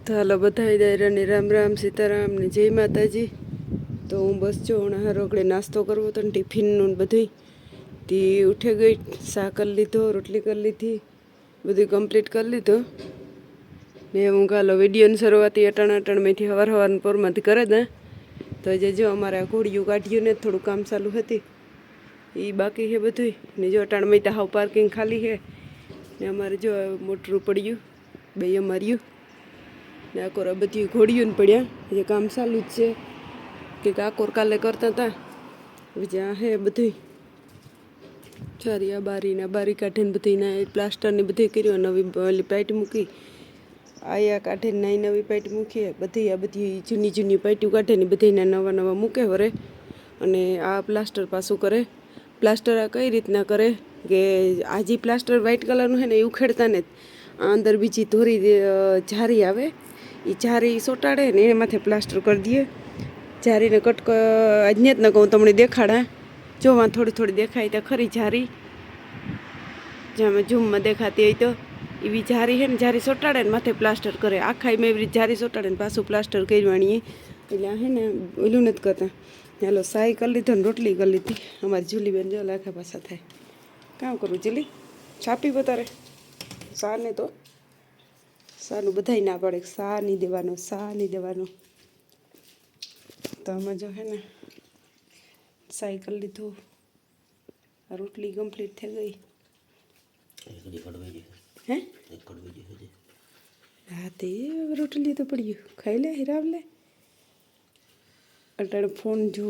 તો હાલો બધાય દાયરાને રામ રામ સીતારામ ને જય માતાજી। તો હું બસ જો હમણાં રોકડે નાસ્તો કરવો હતો ને ટિફિનનું બધું તે ઉઠી ગઈ, શા કરી લીધો, રોટલી કરી લીધી, બધું કમ્પ્લીટ કરી લીધું ને હું કાલો વિડીયોની શરૂઆત અટાણામેથી હવારનું પોરમાંથી કરે દે તો જે જો અમારે ઘોડિયું કાઢ્યું ને થોડું કામ ચાલુ હતી એ બાકી છે બધું ને જો અટાણામેથી હાવ પાર્કિંગ ખાલી છે ને અમારે જો મોટરું પડ્યું બે અમાર્યું ને આકોર બધી ઘોડિયું પડ્યા જે કામ ચાલુ જ છે કે આકોર કાલે કરતા હતા જ્યાં હે બધું ચારિયા બારી કાઢીને બધીને પ્લાસ્ટરની બધી કર્યું, નવી ઓલી પાઇટ મૂકી, આયા કાઢીને નાઈ નવી પાઇટ મૂકી, બધી જૂની પાઇટું કાઢીને બધીને નવા મૂકે વરે અને આ પ્લાસ્ટર પાછું કરે। પ્લાસ્ટર આ કઈ રીતના કરે કે આ જે પ્લાસ્ટર વ્હાઇટ કલરનું છે ને એ ઉખેડતા ને અંદર બીજી ધોરી જારી આવે એ જારી સોટાડે ને એને માથે પ્લાસ્ટર કરી દઈએ। જારીને કટકો આજને જ ન કહું તમને દેખાડા, જોવા થોડી દેખાય તો ખરી જારી જ્યાં ઝૂમમાં દેખાતી હોય તો એવી જારી છે ને જારી સોટાડે ને માથે પ્લાસ્ટર કરે, આખા એવી રીતે જારી સોટાડે ને પાછું પ્લાસ્ટર કરી વાણીએ એટલે હે ને ઓલું નથી કરતા। ચાલો સાઈ કરી લીધો ને રોટલી કરી લીધી। અમારી જુલીબેન જો લાખા પાછા થાય, કામ કરવું જુલી છાપી વધારે સા ને તો સાનું બધાય ના પડે, સા નહીં દેવાનો તો આમાં જો હે ને સાઈ કરી લીધું, રોટલી કમ્પ્લીટ થઈ ગઈ। હે હા તે રોટલી તો પડ્યું ખાઈ લે હીરાવ લે અટાણે ફોન જો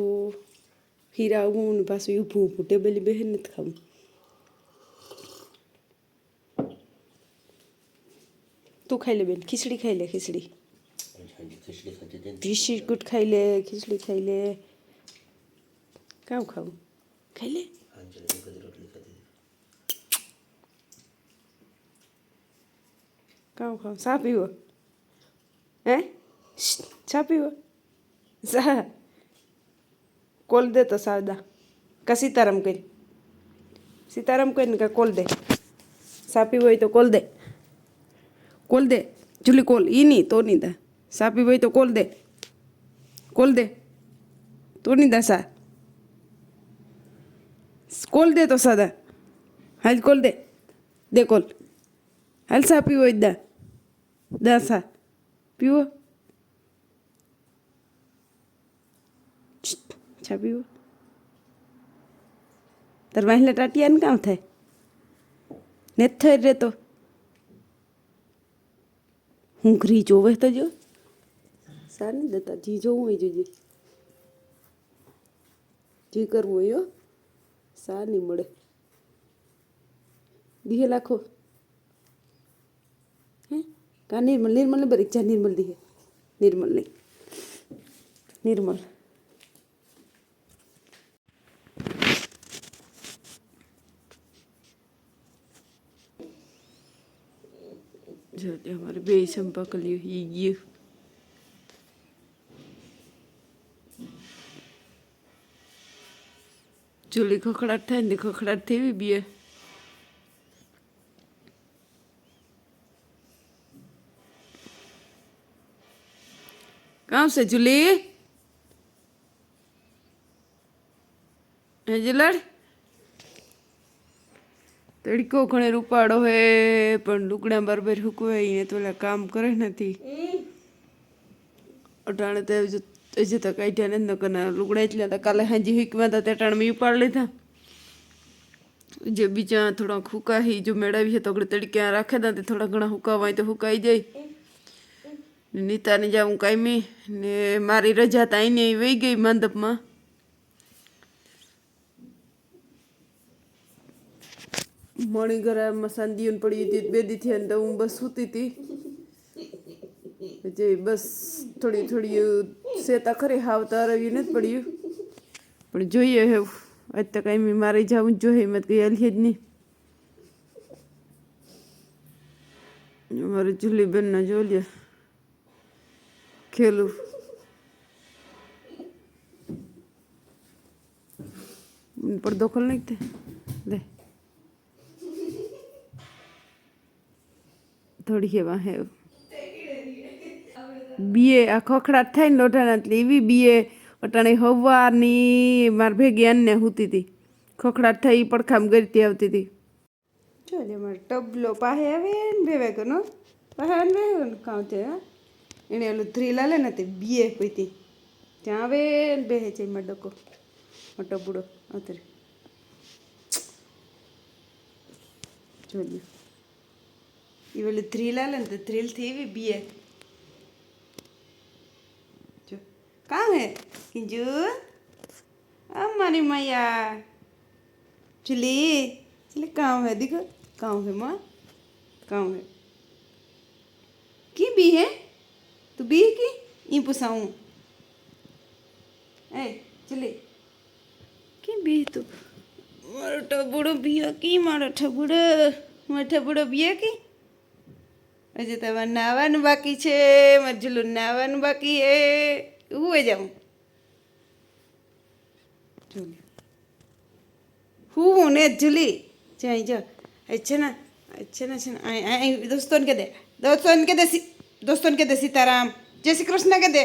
હીરાવું ને પાછું ઊભું ટેબલી બેહે નથી ખાવું। તું ખાઈ લે બેન, ખીચડી ખાઈ લે, બિસ્કુટ ખાઈ લે, ખીચડી ખાઈ લે, કામ ખાવું ખાઈ લે। કામ ખાવ ચા પીવો હે ચા પીવો ચા કોલ દે તો સાદા કા સીતારામ કરીને કા કોલ દે, ચા પીવો હોય તો કોલ દે જુલી કોલ ઈ નહીં તો નહીં દા, ચા પીવો હોય તો કોલ દે તો નહીં દા સા કોલ દે તો સાદા હાલ કોલ દે કોલ હાલ ચા પીવો હોય દા સા પીવો ચા પીવો તાર વાહેલા ટાટિયા ને કામ થાય ને થઈ રહેતો હું ઘરી જોવે તો જો સા નહીં દેતા, જી જોવું હોય જોજે, જી કરવું હોય સા નહીં મળે દીહે લાખો હે કા નિર્મલ ને બરી જા નિર્મલ દીહે નિર્મલ જો અમારે બે સંપકલ્યું ઈ ગયું ચૂલી ખખડાટ થાય ને ખખડાટ થવી બે કામ છે જુલી હે જુલડ તડકો ઘણે રૂપાડો હે પણ લુગડા બરાબર હુકવાય ને તો કામ કરે નથી અટાણે તો હજી તો કાઢ્યા નથી નકર લુગડા એટલે તો કાલે હાજી હીકમાં હતા તે ટાણે મેં ઉપાડ લીધા, જે બીજા થોડા હુકાઈ જો મેળવી તો તડકે રાખે દા તે થોડા ઘણા હુકાવાય તો હુકાઈ જાય। નીતાને જાઉં કાયમી ને મારી રજા તો આઈને વહી ગઈ મંડપમાં, મણિગરામાં સાંદીઓને પડી હતી બે દી થયા ને તો હું બસ સૂતી હતી જે બસ થોડી સેતા ખરી હાવ તો રવી નથી પડ્યું પણ જોઈએ હે આજ તો કાંઈ મારે જવું જ જોઈએ મત ગઈ હાલીએ જ નહીં। અમારે જુલીબેનના જોઈ ખેલું પડદો ખોલ નાખ દે થોડી હે વાહે બીએ આ ખખડાટ થાય ને લોઢાના એટલે એવી બીએ અટાણે હવારની માર ભેગી આનને હૂતી હતી ખખડાટ થઈ પડખામ ગરતી આવતી હતી જો લે મારો ટબલો પાસે આવે ને ભેવે ગયો પાસે આવે ને ને કાં છે હા એને ઓલું ધ્રીલ હાલે ને તે બીએ પીતી ત્યાં આવે ને બેહે છે એમાં ડકો મોટો બુડો અત્યારે જોઈ એ ઓલી ધ્રીલ હાલે ને તો ધ્રીલથી એવી બીએ જો કાં હે કિંજુ અમારી मैया चली चली काम है देखो काम है माँ काम है की बी है तू बी की ये पूछाऊँ ए चली की बी तू मारो ठबुड़ो बिया की मारो ठबुड़ो बिया की अजे તમારે નાવાનું બાકી છે મારે જુલું નાવાનું બાકી હે હુંએ જાઉં જુલી હું ને જુલી જાય જો अच्छा ना दोस्तों के दे सीताराम जय श्री कृष्ण के दे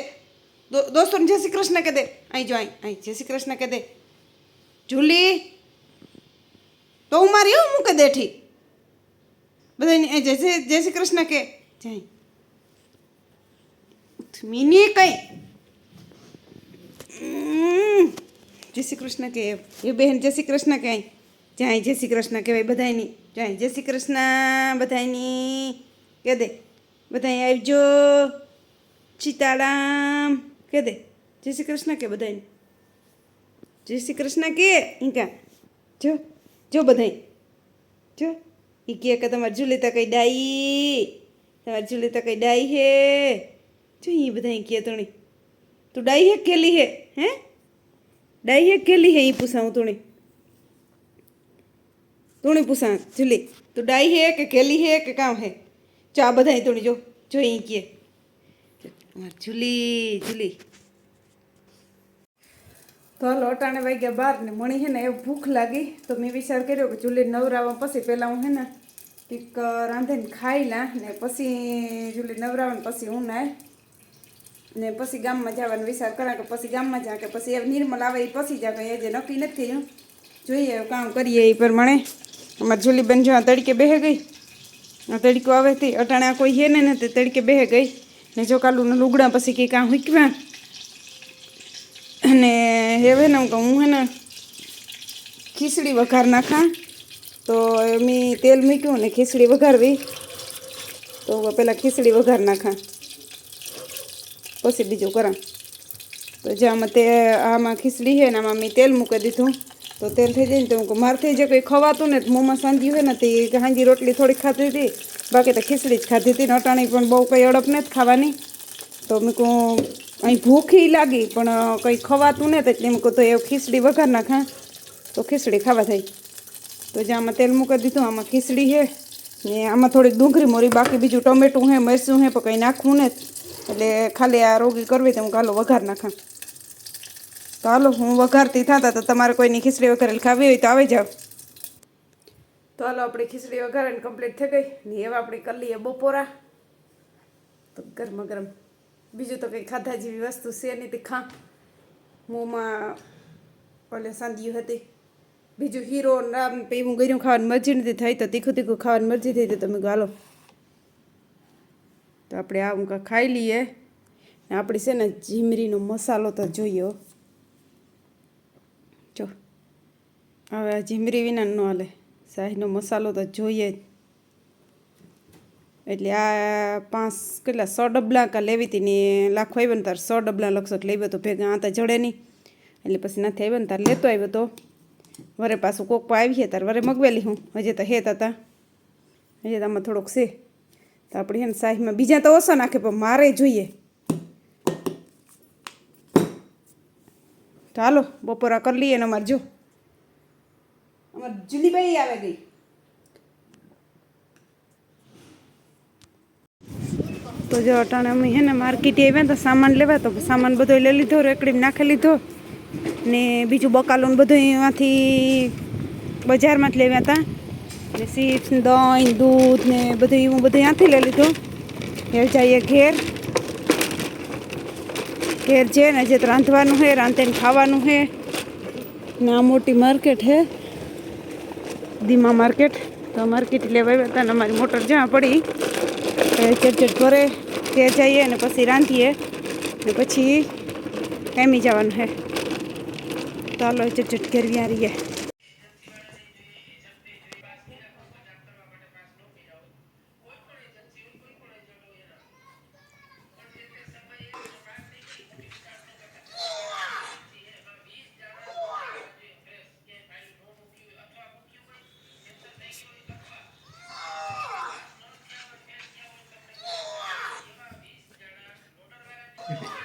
दोस्तों जय श्री कृष्ण के दे आई जो आई जय श्री कृष्ण के दे जूली तो હું મારી હું મૂકે દેઠી બધા જય શ્રી કૃષ્ણ કે જાય મીની કઈ જય શ્રી કૃષ્ણ કે એ બહેન જય શ્રી કૃષ્ણ કે જાય જય શ્રી કૃષ્ણ કહેવાય બધાયની જાય જય શ્રી કૃષ્ણ બધાયની કે દે બધાય આવજો સીતારામ કે દે જય શ્રી કૃષ્ણ કે બધાયની જય શ્રી કૃષ્ણ કે ઇંકા જો જો બધાય જો એ કહે કે તમારી જુલી તો કઈ ડાઈ તમારી જુલી તો કઈ ડાઈ હે જો એ બધા કહે તણી તું ડાઈ હે કેલી હે હે ડાઈ હે કેલી હે એ પૂછાવું તુણી પૂછા જુલી તું ડાઈ હે કે કેલી હે કે કામ હે જો આ બધા તુણી જો જો એ કહે જુલી તો હાલો અટાણે વાગ્યા 12 ને મણી હે ને એ ભૂખ લાગી તો મેં વિચાર કર્યો કે જુલી નવરાવા પછી પહેલાં હું હે ને કંઈક રાંધીને ખાઈ લા ને પછી જુલી નવરાવા ને પછી હું નાય ને પછી ગામમાં જવાનો વિચાર કરા કે પછી ગામમાં જા કે પછી એ નિર્મલ આવે એ પછી જા કે એ જે નક્કી નથી થયું જોઈએ કામ કરીએ એ પ્રમાણે અમારી જુલી બેન જો આ તડકે બેહે ગઈ આ તડકો આવે તે અટાણે કોઈ હે ને તે તડકે બેહે ગઈ ને જો કાલું લુગડા પછી કંઈ કામ હુકવા અને હવે ને હું હે ને ખીચડી વઘાર નાખા તો મેં તેલ મૂક્યું ને ખીચડી વઘારવી તો પહેલાં ખીચડી વઘાર નાખા પછી બીજું કરા તો જે આમાં આમાં ખીચડી છે ને આમાં મેં તેલ મૂકી દીધું તો તેલ થઈ જાય ને તો મારથી જે કંઈ ખવાતું ને મોંમાં સાંધ્યું હોય ને તે હાંજી રોટલી થોડીક ખાધી હતી બાકી તો ખીચડી જ ખાધી હતી ને અટાણી પણ બહુ કંઈ અડપ નથી ખાવાની તો મેં કહું અહીં ભૂખી લાગી પણ કંઈ ખવાતું ને એટલે એમ કહું તો એ ખીચડી વઘાર નાખા તો ખીચડી ખાવા થાય તો જે આમાં તેલ મૂકી દીધું આમાં ખીચડી છે ને આમાં થોડીક ડુંગળી મોરી બાકી બીજું ટમેટું છે મરચું છે પણ કંઈ નાખવું ને એટલે ખાલી આ રોગી કરવી તો હું હાલો વઘાર નાખા તો હાલો હું વઘારતી થતા તો તમારે કોઈની ખીચડી વઘારેલી ખાવી હોય તો આવી જાઓ તો હાલો આપણી ખીચડી વઘારીને કમ્પ્લીટ થઈ ગઈ ને એવા આપણે કરી લઈએ બપોરા તો ગરમા ગરમ બીજું તો કંઈ ખાધા જેવી વસ્તુ છે નહીં તે ખા મોંમાં ઓલે સાંધ્યું હતી બીજું હીરો નામ પીવું ગયું ખાવાની મરજી નથી થઈ તો તીખું ખાવાની મરજી થઈ તો તમે ગાલો તો આપણે આ હું ખાઈ લઈએ ને આપણી છે ને જીમરીનો મસાલો તો જોઈએ જો હવે આ જીમરી વિના ન હાલે શાહીનો મસાલો તો જોઈએ જ એટલે આ 6 ડબલા કા લેવી હતી ને લાખો આવ્યો ને તાર 100 ડબલા લક્ષક લેવો તો ભેગા આ તો જડે નહીં એટલે પછી નથી આવ્યો ને તાર લેતો આવ્યો તો વરે પાછું કોક પા આવી તાર વરે મગવેલી હું હજી તો હેત હતા હજી તો આમાં થોડોક છે તો આપણે છે ને શાહીમાં બીજા તો ઓછો નાખે પણ મારે જોઈએ તો હાલો બપોરા કરી લઈએ ને અમારે જો અમારે જુલીબાઈ આવે ગઈ તો જો અટાણે અમે હે ને માર્કેટે આવ્યા તો સામાન લેવા તો સામાન બધો લઈ લીધો રેકડીમાં નાખી લીધો ને બીજું બકાલું બધું અહીંયાથી બજારમાં જ લેવા હતા ને ચિપ્સ દહીં દૂધ ને બધું એવું બધું ત્યાંથી લઈ લીધું એ જઈએ ઘેર ઘેર છે ને જે રાંધવાનું છે, રાંધીને ખાવાનું છે ને આ મોટી માર્કેટ છે ધીમા માર્કેટ. તો માર્કેટ લેવા આવ્યા હતા ને અમારી મોટર જ્યાં પડી ચટચટ ભરે ઘેર જઈએ ને પછી રાંધીએ ને પછી કામી જવાનું છે. ચાલો ચટચટ ઘેર વ્યા રહીએ.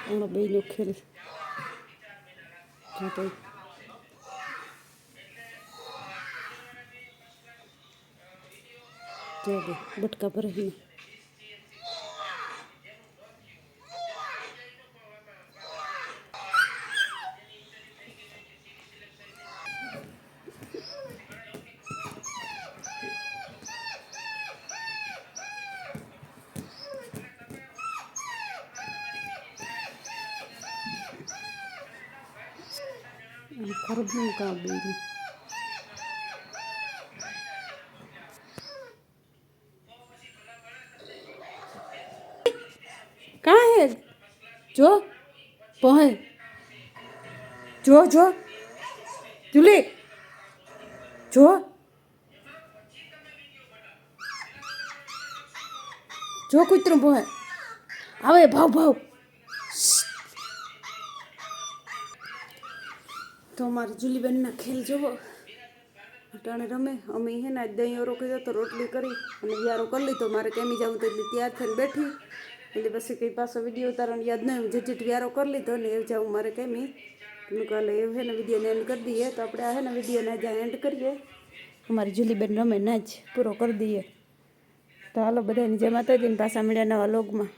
હમણાં બે નો ખેલ બટકા ભરે. ખરબનું કામ બીજું કાં હે જો પહોંચે જો જો જુલી જો જો કૂતરું પહોંચે આવે ભાવ ભાવ. તો અમારી જુલીબેનના ખેલ જોવો અટાણે રમે. અમે હે ને દહીં ઓરો કીધો તો રોટલી કરી અને યારો કરી લીધો. મારે કેમી જાઉં તો એટલે તૈયાર થઈને બેઠી એટલે પછી કંઈ પાછો વિડીયો ઉતારવાનો યાદ નહીં. હું જટ વ્યારો કરી લીધો ને એવું જાઉં મારે કેમી મેં કાલે એવું હે ને વિડીયોને એન્ડ કરી દઈએ. તો આપણે આ હે ને વિડીયોને જ્યાં એન્ડ કરીએ અમારી જુલીબેન રમે ના જ પૂરો કરી દઈએ. તો હાલો બધાની જય માતાજીને પાછા મળ્યા નવા લોગમાં.